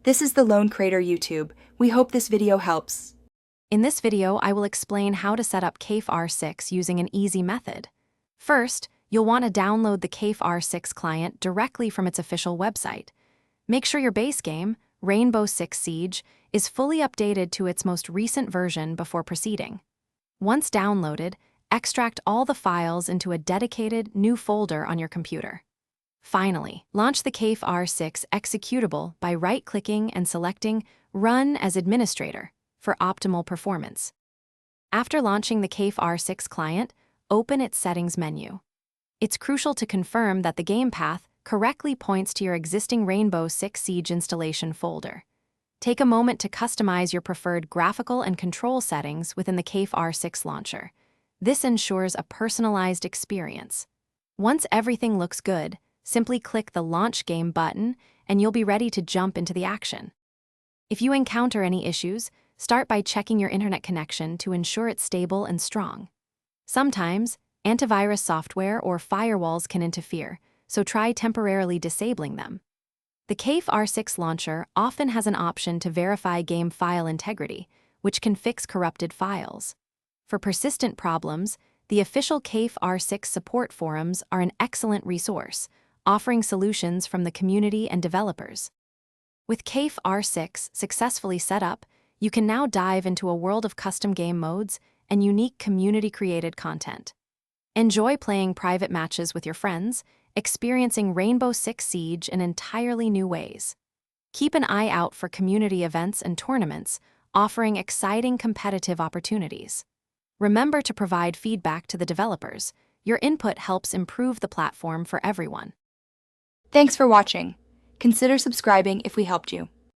This is the Lone Crater YouTube. We hope this video helps. In this video, I will explain how to set up Kafe R6 using an easy method. First, you'll want to download the Kafe R6 client directly from its official website. Make sure your base game, Rainbow Six Siege, is fully updated to its most recent version before proceeding. Once downloaded, extract all the files into a dedicated new folder on your computer. Finally, launch the Kafe R6 executable by right-clicking and selecting Run as Administrator for optimal performance. After launching the Kafe R6 client, open its Settings menu. It's crucial to confirm that the game path correctly points to your existing Rainbow Six Siege installation folder. Take a moment to customize your preferred graphical and control settings within the Kafe R6 launcher. This ensures a personalized experience. Once everything looks good, simply click the Launch Game button and you'll be ready to jump into the action. If you encounter any issues, start by checking your internet connection to ensure it's stable and strong. Sometimes, antivirus software or firewalls can interfere, so try temporarily disabling them. The Kafe R6 launcher often has an option to verify game file integrity, which can fix corrupted files. For persistent problems, the official Kafe R6 support forums are an excellent resource, offering solutions from the community and developers. With Kafe R6 successfully set up, you can now dive into a world of custom game modes and unique community-created content. Enjoy playing private matches with your friends, experiencing Rainbow Six Siege in entirely new ways. Keep an eye out for community events and tournaments, offering exciting competitive opportunities. Remember to provide feedback to the developers. Your input helps improve the platform for everyone. Thanks for watching. Consider subscribing if we helped you.